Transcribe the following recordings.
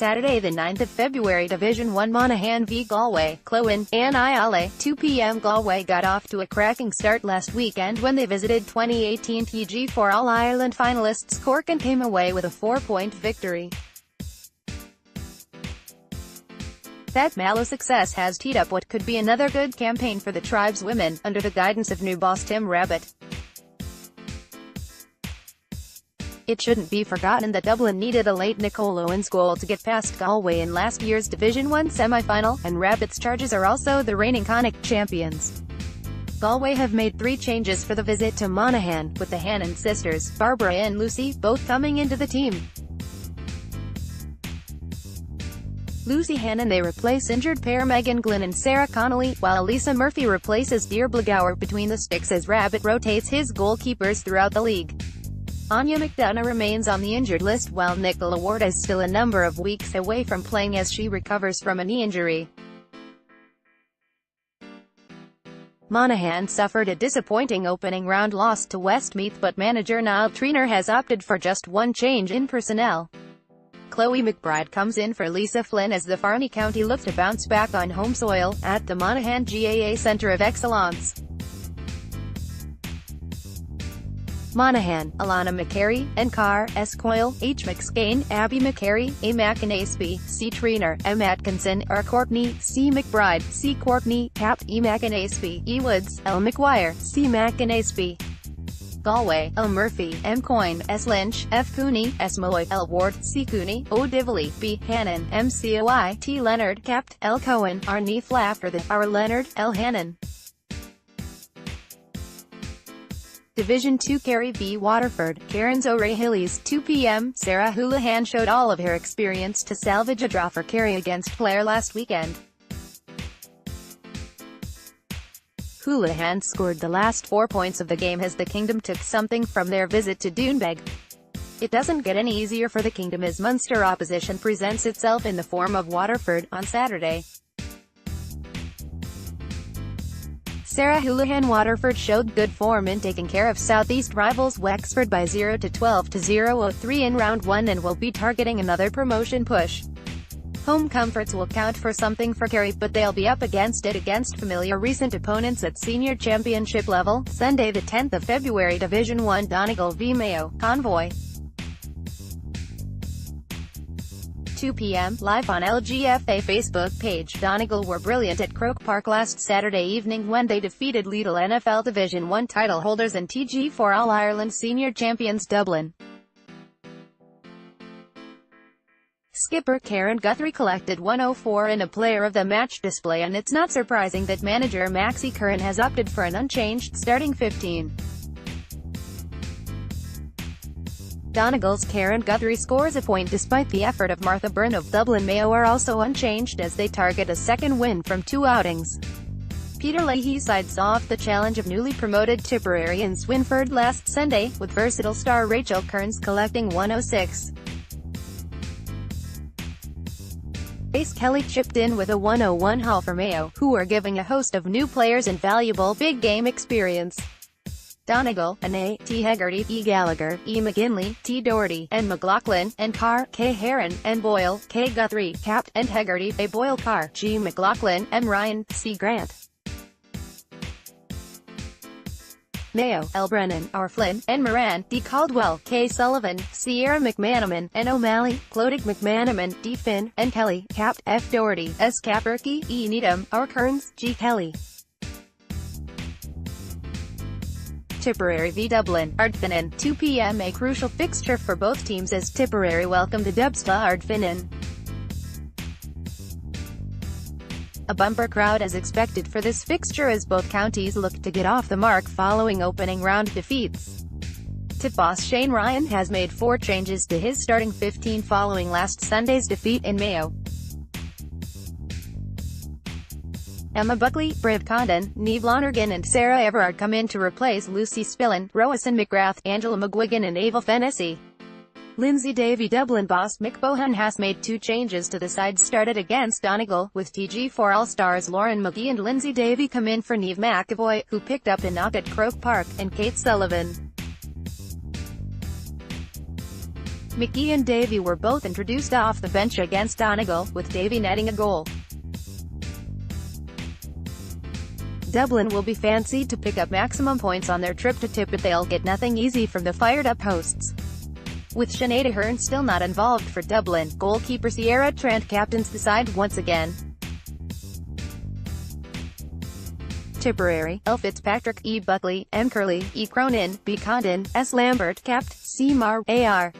Saturday the 9th of February Division 1 Monaghan v Galway, Cloghan, Annyalla, 2 p.m. Galway got off to a cracking start last weekend when they visited 2018 TG4 All-Ireland finalists Cork and came away with a 4-point victory. That Mallow success has teed up what could be another good campaign for the Tribeswomen, under the guidance of new boss Tim Rabbitte. It shouldn't be forgotten that Dublin needed a late Nicole Owens goal to get past Galway in last year's Division 1 semi-final, and Rabbitte's Charges are also the reigning Connacht champions. Galway have made 3 changes for the visit to Monaghan, with the Hannon sisters, Barbara and Lucy, both coming into the team. Lucy Hannon they replace injured pair Megan Glynn and Sarah Connolly, while Lisa Murphy replaces Dear Blagower between the sticks as Rabbitte rotates his goalkeepers throughout the league. Anya McDonough remains on the injured list while Nicole Owens is still a number of weeks away from playing as she recovers from a knee injury. Monaghan suffered a disappointing opening round loss to Westmeath, but manager Niall Traynor has opted for just one change in personnel. Chloe McBride comes in for Lisa Flynn as the Farney County look to bounce back on home soil, at the Monaghan GAA Centre of Excellence. Monaghan, Alana McCary, and Carr, S. Coyle, H. McSkane, Abby McCary, A. McInnesby, C. Traynor, M. Atkinson, R. Courtney, C. McBride, C. Courtney, Capt. E. McInnesby, E. Woods, L. McGuire, C. McInnesby. Galway, L. Murphy, M. Coyne, S. Lynch, F. Cooney, S. Malloy, L. Ward, C. Cooney, O. Dively, B. Hannon, M. Coy, T. Leonard, Capt. L. Cohen, R. Neath Lafferty, R. Leonard, L. Hannon. Division 2 Kerry v Waterford, Cairns O'Rahilly's, 2 p.m. Sarah Houlihan showed all of her experience to salvage a draw for Kerry against Clare last weekend. Houlihan scored the last 4 points of the game as the Kingdom took something from their visit to Doonbeg. It doesn't get any easier for the Kingdom as Munster opposition presents itself in the form of Waterford on Saturday. Sarah Houlihan Waterford showed good form in taking care of Southeast rivals Wexford by 0-12 to 0-3 in round 1 and will be targeting another promotion push. Home comforts will count for something for Kerry, but they'll be up against familiar recent opponents at senior championship level. Sunday the 10th of February Division 1 Donegal v Mayo, Convoy. 2 p.m. live on LGFA Facebook page. Donegal were brilliant at Croke Park last Saturday evening when they defeated Lidl NFL Division 1 title holders and TG4 All-Ireland senior champions Dublin. Skipper Karen Guthrie collected 104 in a player of the match display, and it's not surprising that manager Maxie Curran has opted for an unchanged starting 15. Donegal's Karen Guthrie scores a point despite the effort of Martha Byrne of Dublin. Mayo are also unchanged as they target a second win from 2 outings. Peter Leahy's side saw off the challenge of newly promoted Tipperary in Swinford last Sunday, with versatile star Rachel Kearns collecting 106. Ace Kelly chipped in with a 101 haul for Mayo, who are giving a host of new players invaluable big game experience. Donegal, Anne, T. Hegarty, E. Gallagher, E. McGinley, T. Doherty, and McLaughlin, and Carr, K. Heron, and Boyle, K. Guthrie, Capt. and Hegarty, A. Boyle Carr, G. McLaughlin, M. Ryan, C. Grant. Mayo, L. Brennan, R. Flynn, N. Moran, D. Caldwell, K. Sullivan, Sierra McManaman, N. O'Malley, Clodic McManaman, D. Finn, N. Kelly, Capt. F. Doherty, S. Capperkey, E. Needham, R. Kearns, G. Kelly. Tipperary v Dublin, Ardfinnan, 2 p.m. A crucial fixture for both teams as Tipperary welcome the Dubs to Ardfinnan. A bumper crowd is expected for this fixture as both counties look to get off the mark following opening round defeats. Tip boss Shane Ryan has made 4 changes to his starting 15 following last Sunday's defeat in Mayo. Emma Buckley, Briv Condon, Niamh Lonergan and Sarah Everard come in to replace Lucy Spillane, Roisin McGrath, Angela McGuigan and Ava Fennessy. Lindsay Davy Dublin boss Mick Bohan has made 2 changes to the side started against Donegal, with TG4 All-Stars Lauren McGee and Lindsay Davy come in for Niamh McAvoy, who picked up a knock at Croke Park, and Kate Sullivan. McGee and Davy were both introduced off the bench against Donegal, with Davy netting a goal. Dublin will be fancied to pick up maximum points on their trip to Tip, but they'll get nothing easy from the fired-up hosts. With Sinead Ahern still not involved for Dublin, goalkeeper Sierra Trent captains the side once again. Tipperary, L. Fitzpatrick, E. Buckley, M. Curley, E. Cronin, B. Condon, S. Lambert, capt. C. Mar, A.R.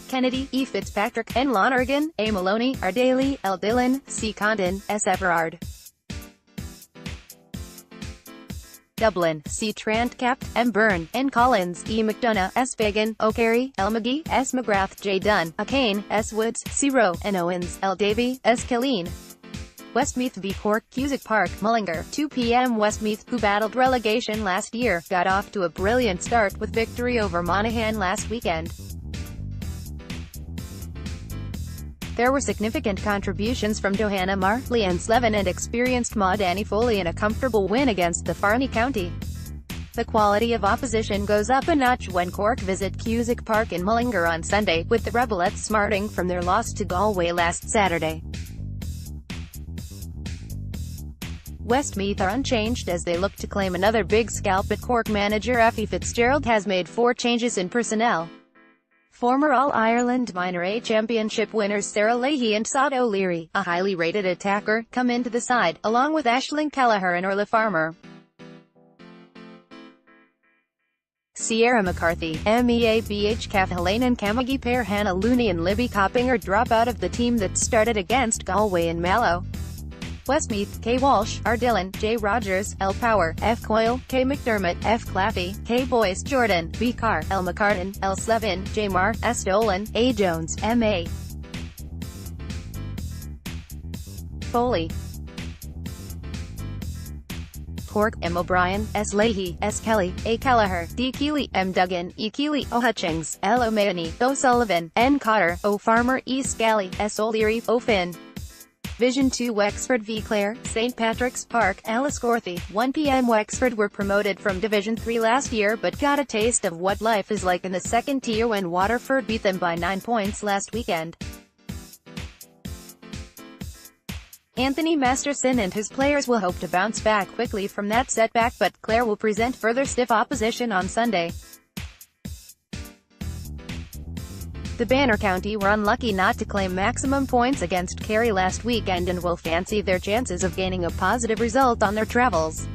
Kennedy, E. Fitzpatrick, N. Lonergan, A. Maloney, R. Daly, L. Dillon, C. Condon, S. Everard. Dublin, C. Trant, capt. M. Byrne, N. Collins, E. McDonough, S. Fagan, O'Carey, L. McGee, S. McGrath, J. Dunn, A. Kane, S. Woods, C. Rowe, N. Owens, L. Davy, S. Killeen. Westmeath v Cork, Cusack Park, Mullingar, 2 p.m. Westmeath, who battled relegation last year, got off to a brilliant start with victory over Monaghan last weekend. There were significant contributions from Johanna Marr, Leanne Slevin and experienced Maud Annie Foley in a comfortable win against the Farney County. The quality of opposition goes up a notch when Cork visit Cusack Park in Mullingar on Sunday, with the Rebelettes smarting from their loss to Galway last Saturday. Westmeath are unchanged as they look to claim another big scalp, but Cork manager Effie Fitzgerald has made 4 changes in personnel. Former All-Ireland Minor A Championship winners Sarah Leahy and Sod O'Leary, a highly rated attacker, come into the side, along with Aisling Kelleher and Orla Farmer. Sierra McCarthy, MEABH Cathalain and Camagee pair Hannah Looney and Libby Coppinger drop out of the team that started against Galway and Mallow. Westmeath, K. Walsh, R. Dillon, J. Rogers, L. Power, F. Coyle, K. McDermott, F. Claffey, K. Boyce Jordan, B. Carr, L. McCartan, L. Slevin, J. Marr, S. Dolan, A. Jones, M.A. Foley. Cork, M. O'Brien, S. Leahy, S. Kelly, A. Kelleher, D. Keeley, M. Duggan, E. Keeley, O. Hutchings, L. O'Mahony, O. Sullivan, N. Cotter, O. Farmer, E. Scally, S. O'Leary, O. Finn. Division 2 Wexford v Clare, St. Patrick's Park, Enniscorthy, 1 p.m. Wexford were promoted from Division 3 last year but got a taste of what life is like in the second tier when Waterford beat them by 9 points last weekend. Anthony Masterson and his players will hope to bounce back quickly from that setback, but Clare will present further stiff opposition on Sunday. The Banner County were unlucky not to claim maximum points against Kerry last weekend and will fancy their chances of gaining a positive result on their travels.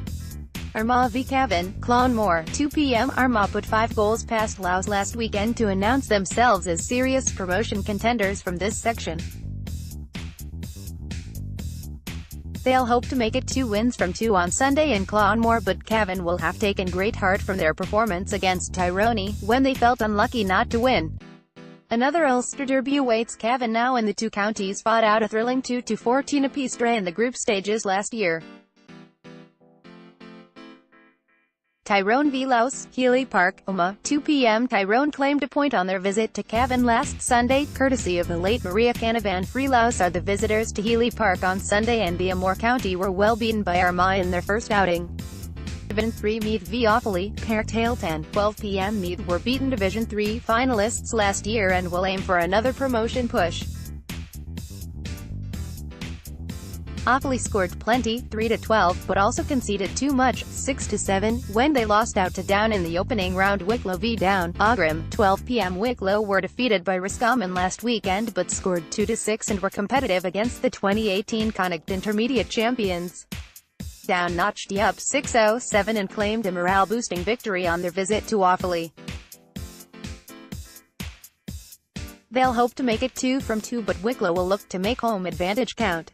Armagh v Cavan, Clonmore, 2 p.m. Armagh put 5 goals past Louth last weekend to announce themselves as serious promotion contenders from this section. They'll hope to make it 2 wins from 2 on Sunday in Clonmore, but Cavan will have taken great heart from their performance against Tyrone, when they felt unlucky not to win. Another Ulster derby awaits Cavan now, and the 2 counties fought out a thrilling 2-14 apiece draw in the group stages last year. Tyrone v Louth, Healy Park, Omagh, 2 p.m. Tyrone claimed a point on their visit to Cavan last Sunday, courtesy of the late Maria Canavan. Free Louth are the visitors to Healy Park on Sunday, and Beamore County were well beaten by Armagh in their first outing. Division 3 Meath v Offaly, Carricktail 10, 12 p.m. Meath were beaten Division 3 finalists last year and will aim for another promotion push. Offaly scored plenty, 3-12, but also conceded too much, 6-7, when they lost out to Down in the opening round. Wicklow v Down, Aughrim, 12 p.m. Wicklow were defeated by Roscommon last weekend but scored 2-6 and were competitive against the 2018 Connacht Intermediate champions. Down notched up 6-0-7 and claimed a morale-boosting victory on their visit to Offaly. They'll hope to make it 2 from 2, but Wicklow will look to make home advantage count.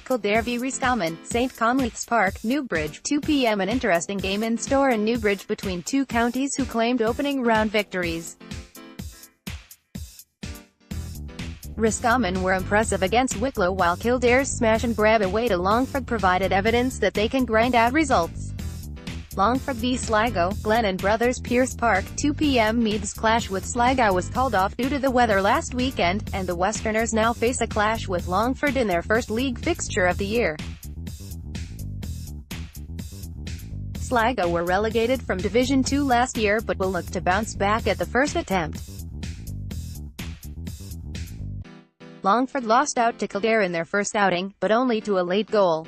Kildare v Roscommon, St. Conleith's Park, Newbridge, 2 p.m. An interesting game in store in Newbridge between 2 counties who claimed opening round victories. Roscommon were impressive against Wicklow, while Kildare's smash-and-grab away to Longford provided evidence that they can grind out results. Longford v Sligo, Glennon Brothers Pearse Park, 2 p.m. Meath's clash with Sligo was called off due to the weather last weekend, and the Westerners now face a clash with Longford in their first league fixture of the year. Sligo were relegated from Division 2 last year but will look to bounce back at the first attempt. Longford lost out to Kildare in their first outing, but only to a late goal.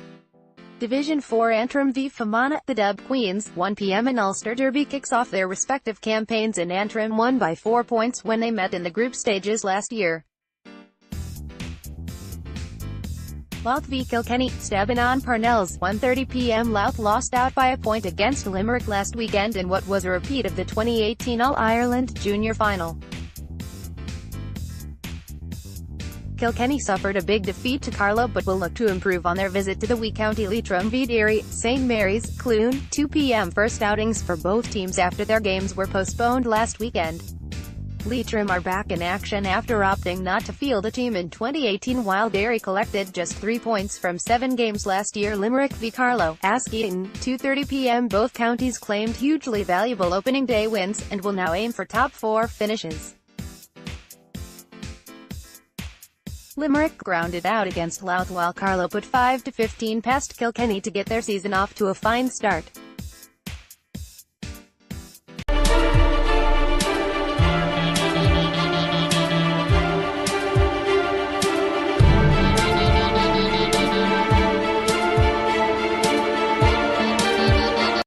Division 4 Antrim v Fermanagh. The Dub Queens, 1 p.m. in Ulster Derby kicks off their respective campaigns, and Antrim won by 4 points when they met in the group stages last year. Louth v Kilkenny. Stabin Parnells, 1:30 p.m. Louth lost out by a point against Limerick last weekend in what was a repeat of the 2018 All-Ireland Junior Final. Kilkenny suffered a big defeat to Carlow but will look to improve on their visit to the wee county. Leitrim v Derry. St Mary's, Cloghan, 2 p.m. First outings for both teams after their games were postponed last weekend. Leitrim are back in action after opting not to field a team in 2018, while Derry collected just 3 points from 7 games last year. Limerick v Carlow, Askeaton, 2:30 p.m. Both counties claimed hugely valuable opening day wins, and will now aim for top 4 finishes. Limerick grounded out against Louth, while Carlow put 5-15 past Kilkenny to get their season off to a fine start.